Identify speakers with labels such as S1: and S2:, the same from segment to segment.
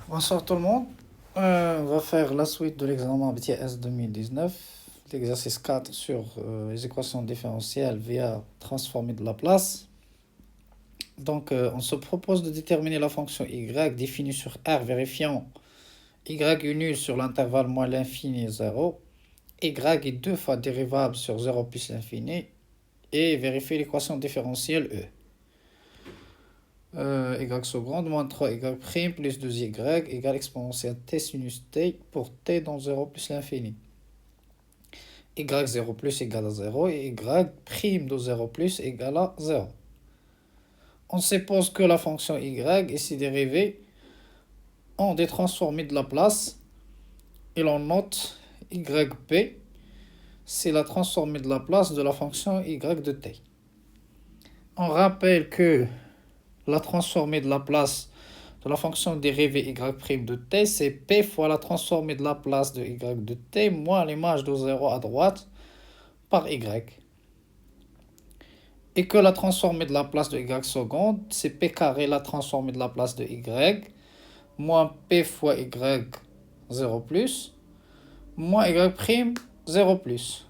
S1: Bonsoir tout le monde. On va faire la suite de l'examen BTS 2019, l'exercice 4 sur les équations différentielles via transformée de Laplace. Donc, on se propose de déterminer la fonction y définie sur R, vérifiant y est nul sur l'intervalle moins l'infini et 0. Y est deux fois dérivable sur 0 plus l'infini et vérifier l'équation différentielle E. Y seconde moins 3y prime plus 2y égale exponentielle t sinus t pour t dans 0 plus l'infini. Y0 plus égale à 0 et y prime de 0 plus égale à 0. On suppose que la fonction y et ses dérivés ont des transformés de Laplace et l'on note yp, c'est la transformée de Laplace de la fonction y de t. On rappelle que la transformée de Laplace de la fonction dérivée y' de t, c'est p fois la transformée de Laplace de y de t moins l'image de 0 à droite par y. Et que la transformée de Laplace de y seconde, c'est p carré la transformée de Laplace de y moins p fois y 0 plus moins y prime 0 plus.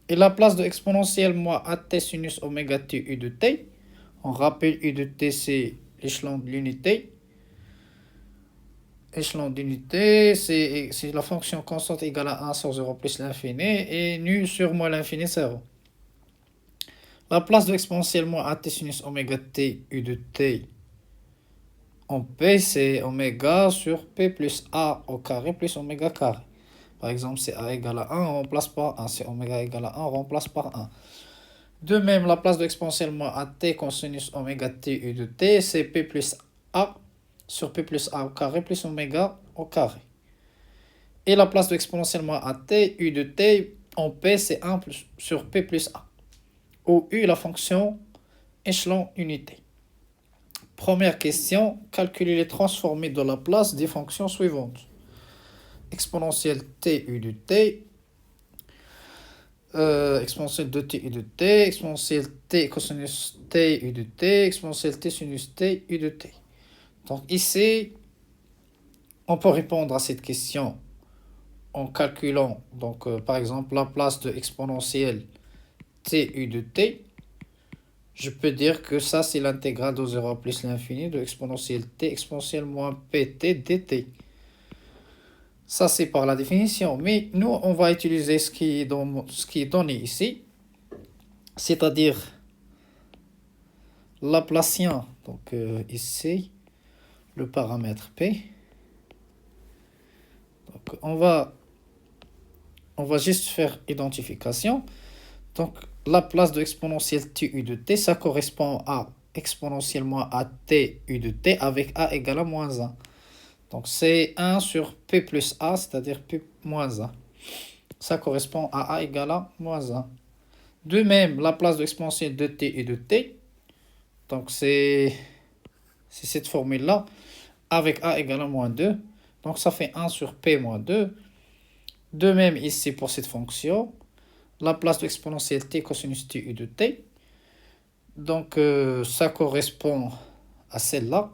S1: Et la place de exponentielle moins at sinus oméga t u de t, on rappelle u de t c'est l'échelon de l'unité. Échelon d'unité, c'est la fonction constante égale à 1 sur 0 plus l'infini et nu sur moins l'infini 0. La place de exponentielle moins at sinus oméga t u de t en p, c'est oméga sur p plus a au carré plus oméga carré. Par exemple, c'est a égale à 1, on remplace par 1. C'est oméga égale à 1, on remplace par 1. De même, la place de exponentielle moins at cosinus oméga t u de t, c'est p plus a sur p plus a au carré plus oméga au carré. Et la place de exponentielle moins at u de t en p, c'est 1 plus, sur p plus a. Où u est la fonction échelon unité. Première question, calculer les transformés de Laplace des fonctions suivantes. Exponentielle t u de t, exponentielle de t u de t, exponentielle t cosinus t u de t, exponentielle t sinus t u de t. Donc ici, on peut répondre à cette question en calculant, donc par exemple, la place de exponentielle t u de t. Je peux dire que ça, c'est l'intégrale de 0 plus l'infini de exponentielle t exponentielle moins pt dt. Ça, c'est par la définition. Mais nous, on va utiliser ce qui est donné ici, c'est-à-dire Laplacien. Donc ici, le paramètre p. Donc on va juste faire identification. Donc la place de exponentielle t u de t, ça correspond à exponentiellement à t u de t avec a égale à moins 1. Donc c'est 1 sur p plus a, c'est-à-dire p moins 1. Ça correspond à a égale à moins 1. De même, la place de exponentielle de t et de t, donc c'est cette formule-là, avec a égale à moins 2. Donc ça fait 1 sur p moins 2. De même ici pour cette fonction, la place de exponentielle t cosinus t u de t. Donc ça correspond à celle-là,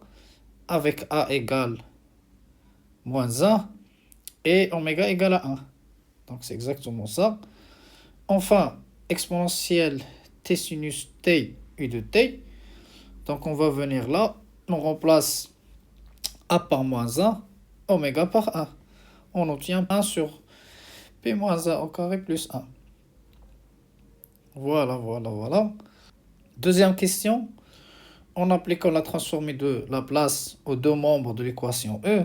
S1: avec a égale moins 1 et oméga égale à 1. Donc c'est exactement ça. Enfin, exponentielle t sinus t u de t. Donc on va venir là, on remplace a par moins 1, oméga par 1. On obtient 1 sur p moins 1 au carré plus 1. Voilà. Deuxième question. En appliquant la transformée de Laplace aux deux membres de l'équation E,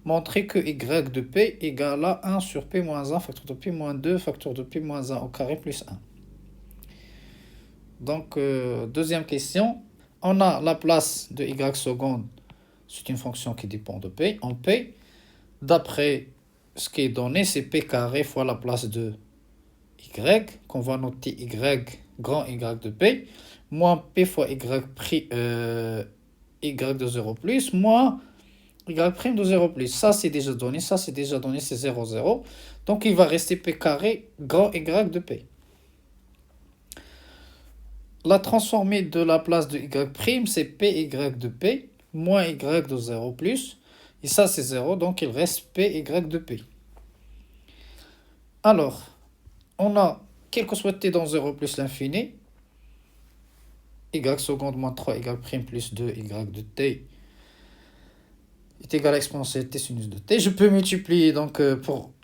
S1: montrer que y de p égale à 1 sur p moins 1, facteur de p moins 2, facteur de p moins 1 au carré plus 1. Donc, deuxième question. On a la place de y seconde, c'est une fonction qui dépend de p. En p, d'après ce qui est donné, c'est p carré fois la place de y, qu'on va noter y, grand y de p, moins p fois y de 0 plus, moins y prime de 0 plus. Ça, c'est déjà donné, c'est 0, 0. Donc, il va rester p carré, grand y de p. La transformée de la place de y', c'est py de p, moins y de 0 plus. Et ça, c'est 0, donc il reste Py de P. Alors, on a, quel que soit t dans 0 plus l'infini, y seconde moins 3y prime plus 2y de t est égal à exponentielle t sinus de t. Je peux multiplier, donc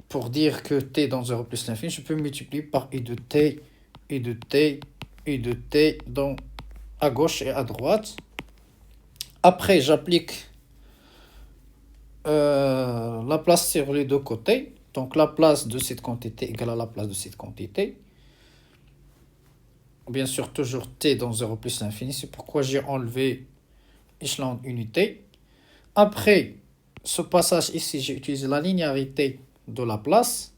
S1: pour dire que t dans 0 plus l'infini, je peux multiplier par i de t, i de t, i de t donc à gauche et à droite. Après, j'applique la place sur les deux côtés. Donc la place de cette quantité égale à la place de cette quantité. Bien sûr, toujours t dans 0 plus l'infini. C'est pourquoi j'ai enlevé échelon unité. Après ce passage ici, j'ai utilisé la linéarité de la place.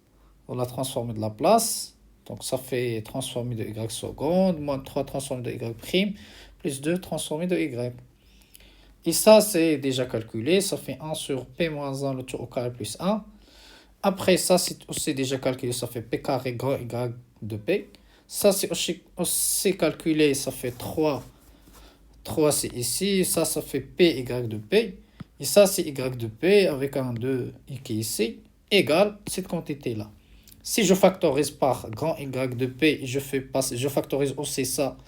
S1: On l'a transformé de la place. Donc ça fait transformé de y seconde, moins 3 transformé de y prime, plus 2 transformé de y. Et ça, c'est déjà calculé. Ça fait 1 sur p moins 1, le tout au carré plus 1. Après, ça, c'est aussi déjà calculé. Ça fait p carré grand y de p. Ça, c'est aussi calculé. Ça fait 3. 3, c'est ici. Ça fait py de p. Et ça, c'est y de p avec un 2 qui est ici, égale cette quantité-là. Si je factorise par grand y de p, je factorise aussi ça,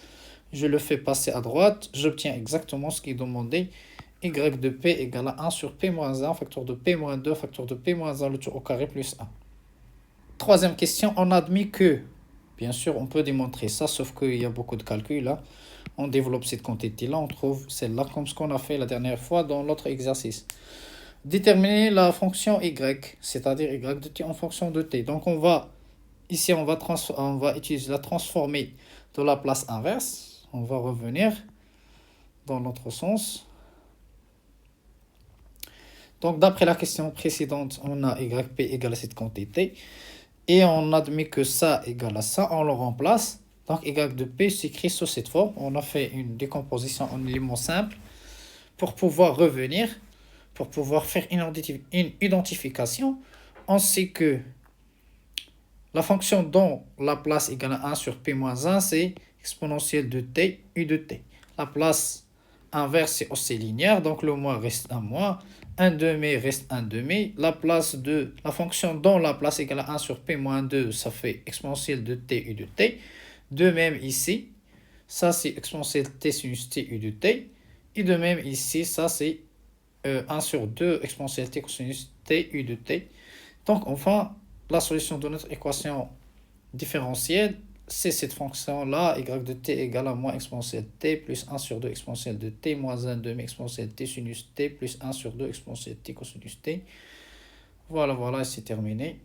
S1: je le fais passer à droite, j'obtiens exactement ce qui est demandé. Y de p égale à 1 sur p moins 1, facteur de p moins 2, facteur de p moins 1, le tout au carré plus 1. Troisième question, on admet que, bien sûr, on peut démontrer ça, sauf qu'il y a beaucoup de calculs là. On développe cette quantité-là, on trouve celle-là comme ce qu'on a fait la dernière fois dans l'autre exercice. Déterminer la fonction y, c'est-à-dire y de t en fonction de t. Donc ici on va utiliser la transformée de la place inverse. On va revenir dans l'autre sens. Donc d'après la question précédente, on a yp égale à cette quantité. Et on admet que ça égale à ça, on le remplace. Donc y de p s'écrit sous cette forme. On a fait une décomposition en éléments simples pour pouvoir revenir, pour pouvoir faire une identification. On sait que la fonction dont la place égale à 1 sur p moins 1, c'est exponentielle de t, u de t. La place inverse, c'est aussi linéaire, donc le moins reste un moins. 1 demi reste 1 demi. La fonction dont la place égale à 1 sur p moins 2, ça fait exponentielle de t, u de t. De même ici, ça c'est exponentielle t sinus t, u de t. Et de même ici, ça c'est 1 sur 2 exponentielle t cosinus t, u de t. Donc enfin, la solution de notre équation différentielle, c'est cette fonction-là, y de t égale à moins exponentielle t plus 1 sur 2 exponentielle de t moins 1 demi exponentielle t sinus t plus 1 sur 2 exponentielle t cosinus t. Voilà, c'est terminé.